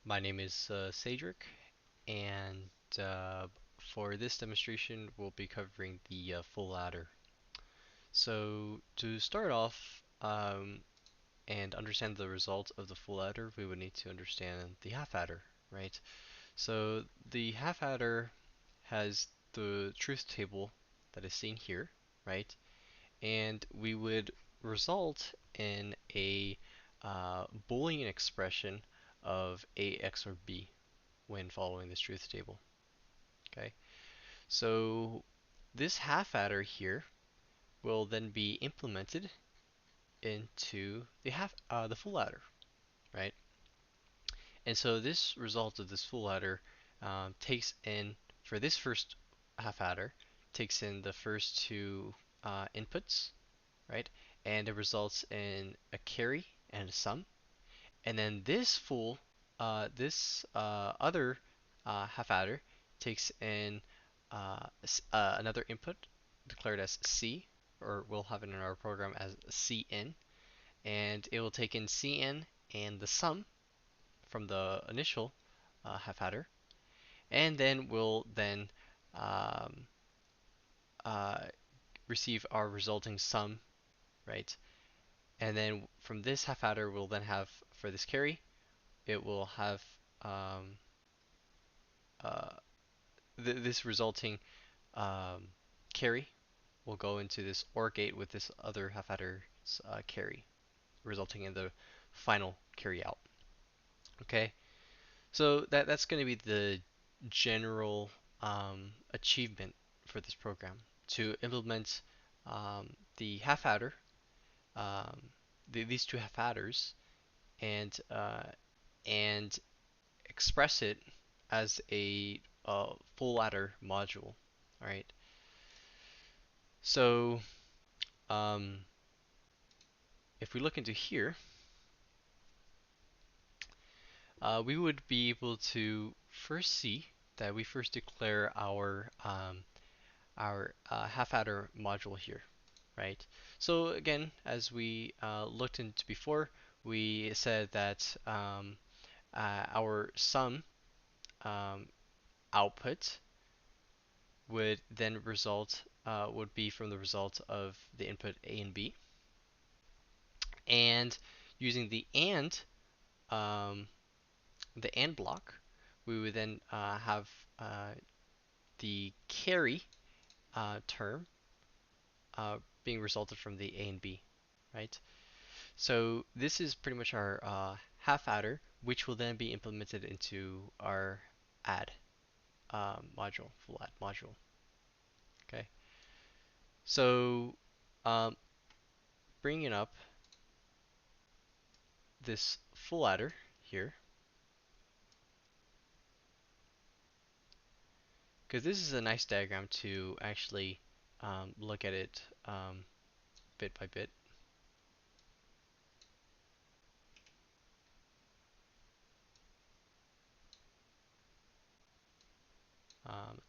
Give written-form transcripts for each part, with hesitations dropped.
My name is Cedric, and for this demonstration, we'll be covering the full ladder. So to start off and understand the result of the full adder, we would need to understand the half adder, right? So the half adder has the truth table that is seen here, right? And we would result in a Boolean expression of A, X, or B when following this truth table. Okay, so this half adder here will then be implemented into the full adder, right? And so this result of this full adder takes in for this first half adder takes in the first two inputs, right? And it results in a carry and a sum. And then this other half adder takes in another input declared as C, or we'll have it in our program as Cn, and it will take in Cn and the sum from the initial half adder, and then we'll then um, uh, receive our resulting sum, right? And then from this half adder, we'll then have for this carry, it will have um, uh, this resulting um, carry will go into this OR gate with this other half adder carry, resulting in the final carry out. Okay, so that's going to be the general achievement for this program to implement the half adder, um, these two half adders, and express it as a full adder module. All right. So um, if we look into here, we would be able to first see that we first declare our half adder module here, right? So again, as we looked into before, we said that our sum um, output would be from the result of the input A and B, and using um, the AND block, we would then have the carry term being resulted from the A and B, right? So this is pretty much our half adder, which will then be implemented into our add module, full add module. Okay, so um, bringing up this full adder here, because this is a nice diagram to actually look at it bit by bit.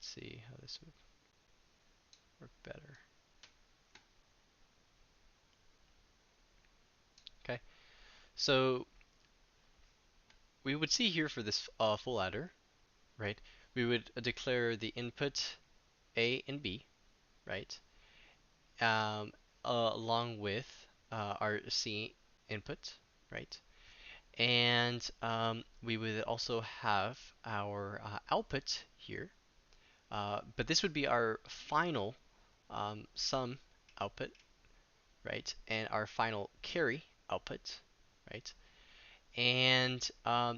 Let's see how this would work better. Okay, so we would see here for this full adder, right? We would declare the input A and B, right? Um, along with our C input, right? And we would also have our output here, but this would be our final sum output, right? And our final carry output, right? And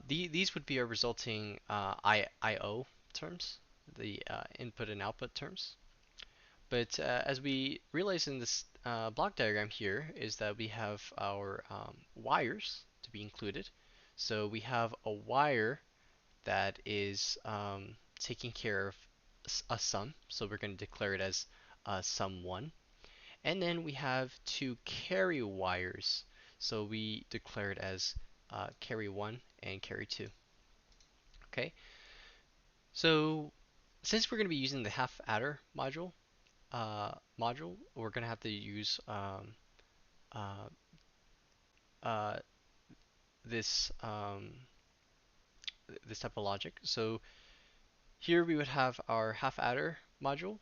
these would be our resulting IO terms, the input and output terms. But as we realize in this block diagram here is that we have our wires to be included. So we have a wire that is taking care of a sum. So we're going to declare it as sum1. And then we have two carry wires. So we declare it as carry1 and carry2. Okay, so since we're going to be using the half adder module, we're going to have to use uh, this this type of logic. So here we would have our half adder module,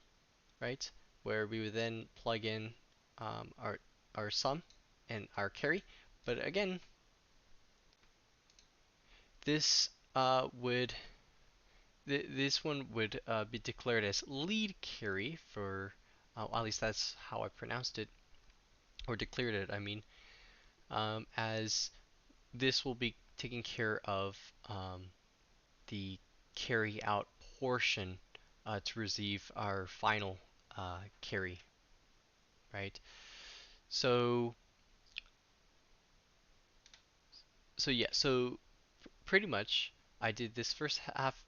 right? Where we would then plug in our sum and our carry. But again, this would this one would be declared as lead carry for, at least that's how I pronounced it or declared it. I mean, as this will be taking care of the carry out portion to receive our final carry, right? So yeah, so pretty much I did this first half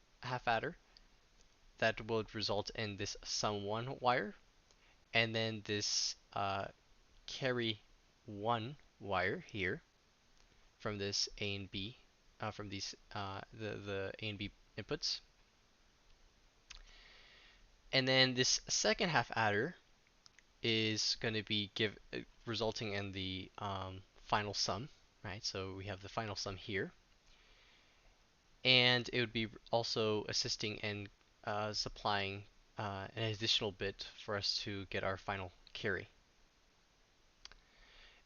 adder that would result in this sum one wire, and then this carry one wire here from this A and B, from these the A and B inputs, and then this second half adder is going to be resulting in the final sum, right? So we have the final sum here, and it would be also assisting in supplying an additional bit for us to get our final carry.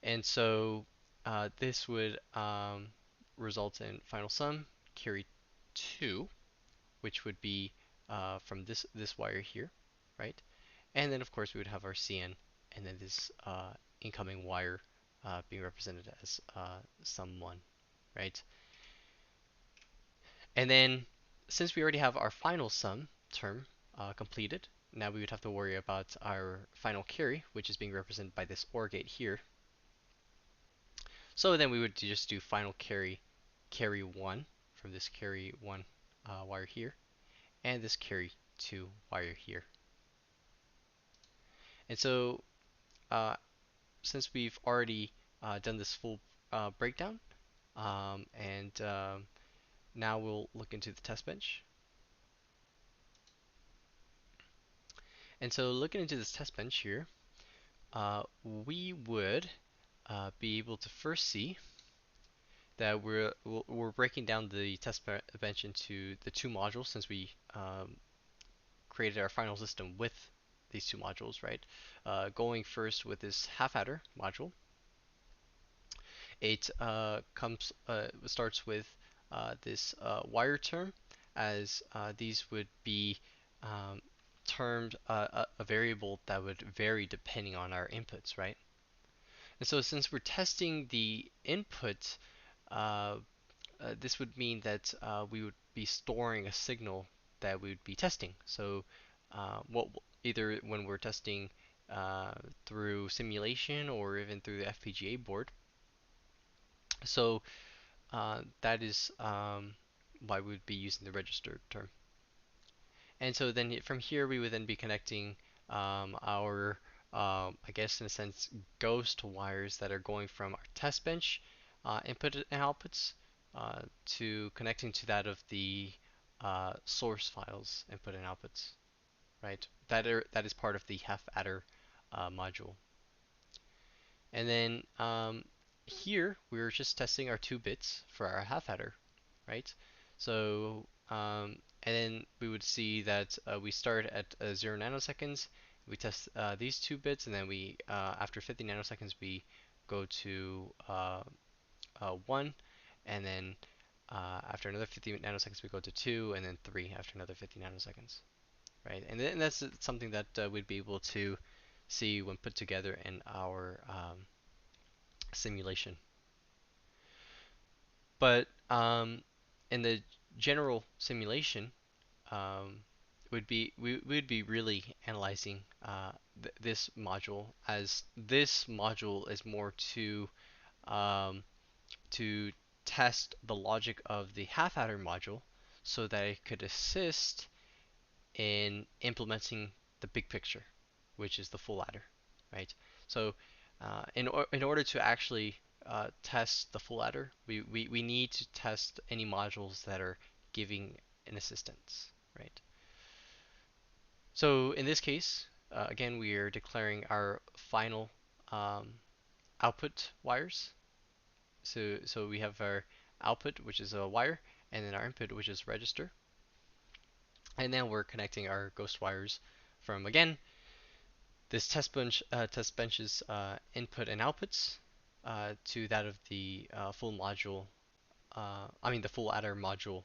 And so this would result in final sum carry 2, which would be from this wire here, right? And then of course we would have our CN, and then this incoming wire being represented as sum 1, right? And then since we already have our final sum term completed, now we would have to worry about our final carry, which is being represented by this OR gate here. So then we would just do final carry 1 from this carry 1 wire here, and this carry 2 wire here. And so uh, since we've already done this full breakdown, and now we'll look into the test bench. And so looking into this test bench here, we would be able to first see that we're breaking down the test bench into the two modules, since we created our final system with these two modules, right? Going first with this half adder module, it starts with this wire term, as these would be termed a variable that would vary depending on our inputs, right? And so since we're testing the input, uh, this would mean that we would be storing a signal that we would be testing. So what either when we're testing through simulation or even through the FPGA board. So that is why we would be using the register term. And so then from here we would then be connecting our, I guess in a sense, ghost wires that are going from our test bench input and outputs to connecting to that of the source files input and outputs, right? That is part of the half adder module. And then here we're just testing our 2 bits for our half adder, right? So and then we would see that we start at 0 nanoseconds. We test these 2 bits, and then we after 50 nanoseconds we go to 1, and then after another 50 nanoseconds we go to 2, and then 3 after another 50 nanoseconds, right? And then that's something that we'd be able to see when put together in our simulation. But in the general simulation, we would be really analyzing this module, as this module is more um, to test the logic of the half adder module, so that it could assist in implementing the big picture, which is the full adder, right? So in order to actually test the full adder, we need to test any modules that are giving an assistance, right? So in this case, again, we are declaring our final output wires. So we have our output, which is a wire, and then our input, which is register. And then we're connecting our ghost wires from, again, this test bench's input and outputs to that of the full module, the full adder module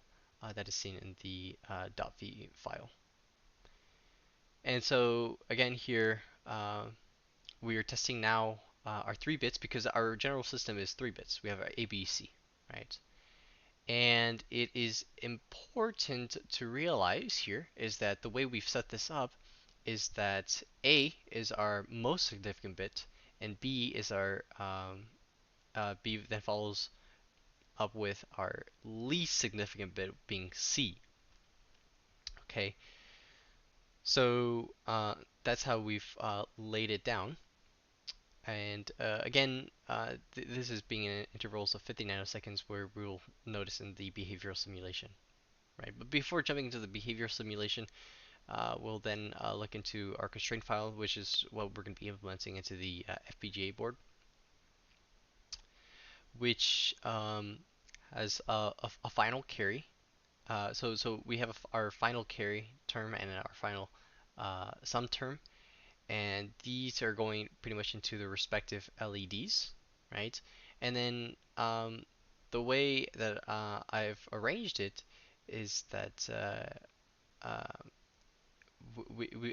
that is seen in the .v file. And so again here, we are testing now our 3 bits because our general system is 3 bits. We have our A, B, C, right? And it is important to realize here is that the way we've set this up is that A is our most significant bit, and B is our B then follows up with our least significant bit being C. Okay, so that's how we've laid it down. And again, this is being in intervals of 50 nanoseconds where we'll notice in the behavioral simulation. Right, but before jumping into the behavioral simulation, we'll then look into our constraint file, which is what we're going to be implementing into the FPGA board, which has a final carry. So we have our final carry term and our final sum term, and these are going pretty much into the respective LEDs, right? And then the way that I've arranged it is that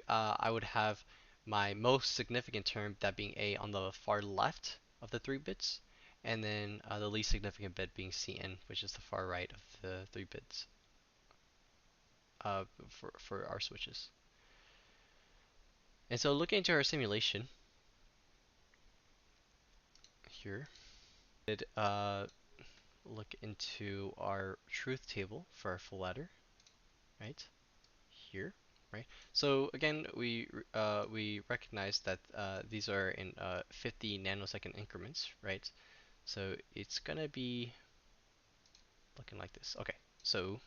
I would have my most significant term, that being A, on the far left of the 3 bits, and then the least significant bit being Cn, which is the far right of the 3 bits for our switches. And so looking into our simulation here, did look into our truth table for our full ladder, right? Here, right? So again, we recognize that these are in 50 nanosecond increments, right? So it's gonna be looking like this. Okay, so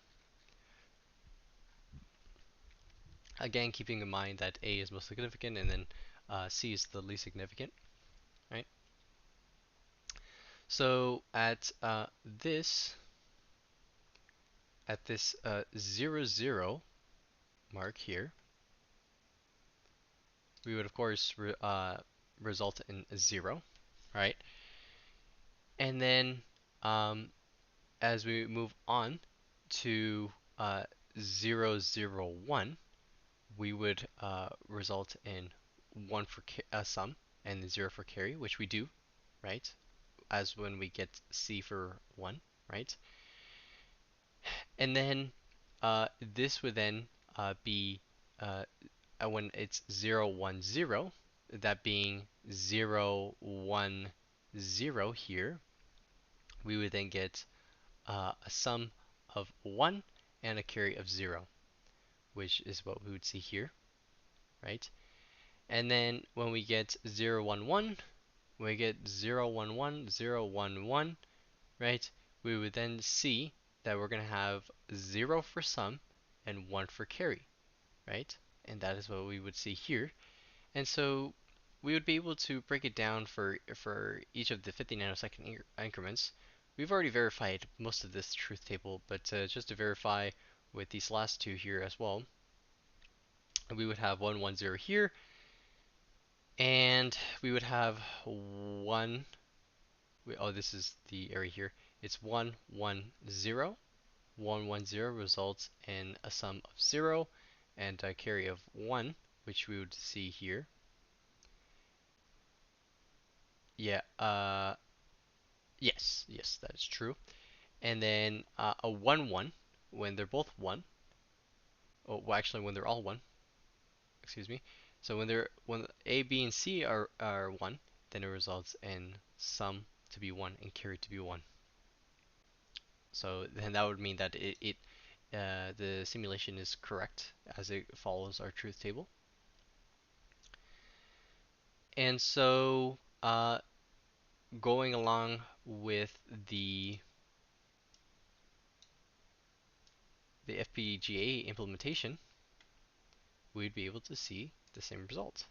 again, keeping in mind that A is most significant and then C is the least significant, right? So this 0, 0 mark here, we would of course result in a 0, right? And then as we move on to 0, 0, 1, we would result in 1 for sum and 0 for carry, which we do, right? As when we get C for 1, right? And then this would then be when it's 0, 1, 0, that being 0, 1, 0 here, we would then get a sum of 1 and a carry of 0, which is what we would see here, right? And then when we get 0, 1, 1, when we get 0, 1, 1, 0, 1, 1, right? We would then see that we're going to have 0 for sum and 1 for carry, right? And that is what we would see here. And so we would be able to break it down for each of the 50 nanosecond increments. We've already verified most of this truth table, but just to verify with these last two here as well, we would have 1, 1, 0 here, and we would have 1. Oh, this is the area here. It's 1, 1, 0. 1, 1, 0 results in a sum of 0 and a carry of 1, which we would see here. Yeah, yes, that is true. And then a 1, 1, when they're both 1. Oh, well, actually, when they're all 1, excuse me. So when A, B, and C are 1, then it results in sum to be 1 and carry to be 1. So then that would mean that the simulation is correct as it follows our truth table. And so going along with the FPGA implementation, we'd be able to see the same result.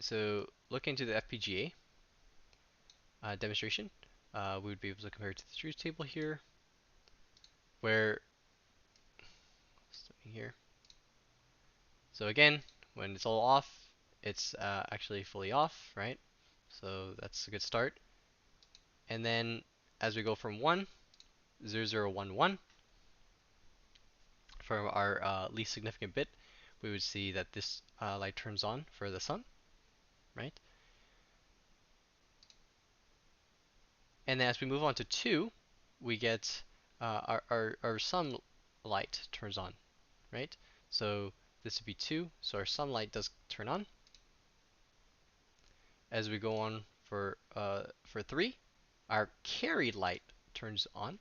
So look into the FPGA demonstration. We would be able to compare it to the truth table here, where here. So again, when it's all off, it's actually fully off, right? So that's a good start. And then as we go from 1, 0, 0, 1, 1, from our least significant bit, we would see that this light turns on for the sun, right? And then as we move on to 2, we get our sun light turns on, right? So this would be 2, so our sunlight does turn on. As we go on for 3, our carried light turns on.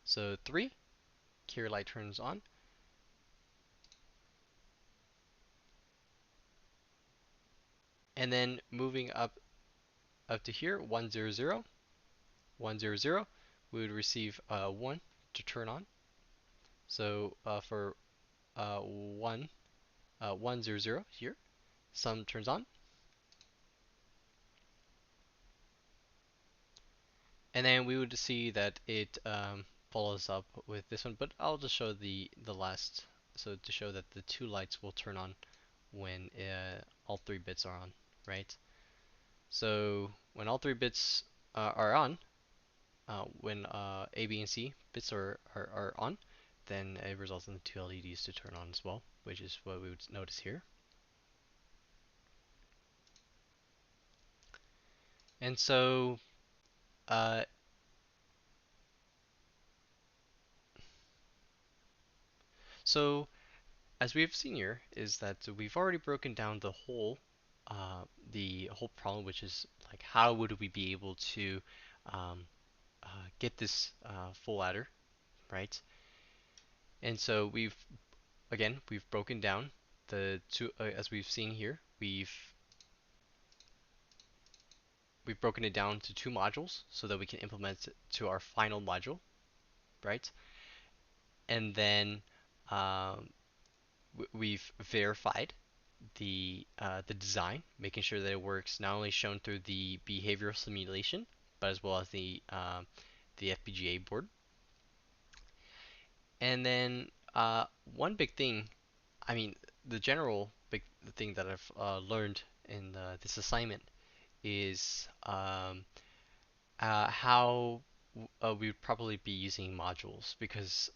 So 3, carried light turns on. And then moving up to here, 1, 0, 0, 1, 0, 0, we would receive 1 to turn on. So for 1, 1, 0, 0 here, sun turns on. And then we would see that it follows up with this one, but I'll just show the last, so to show that the 2 lights will turn on when all 3 bits are on, right? So when all 3 bits are on, when A, B, and C bits are on, then it results in the 2 LEDs to turn on as well, which is what we would notice here. And uh, so as we've seen here, is that we've already broken down uh, the whole problem, which is like how would we be able to um, get this full ladder, right? And so we've broken down the two, as we've seen here, we've broken it down to 2 modules so that we can implement it to our final module, right? And then um, we've verified the design, making sure that it works not only shown through the behavioral simulation, but as well as the FPGA board. And then one big thing, I mean, the general big thing that I've learned in this assignment is how we would probably be using modules, because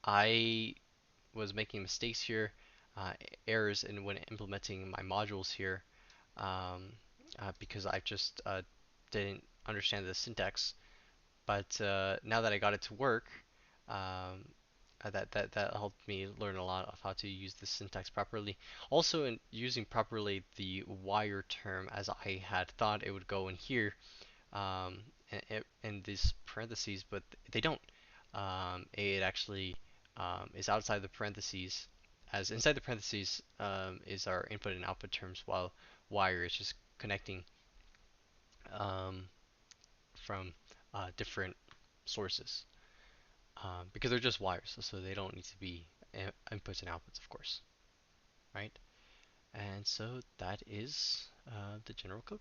I was making mistakes here, uh, errors in when implementing my modules here, um, because I just didn't understand the syntax. But now that I got it to work, um, that helped me learn a lot of how to use the syntax properly. Also, in using properly the wire term, as I had thought it would go in here, um, in these parentheses, but they don't. It actually is outside the parentheses, as inside the parentheses is our input and output terms, while wire is just connecting um, from different sources, because they're just wires, so they don't need to be inputs and outputs, of course, right? And so that is the general code.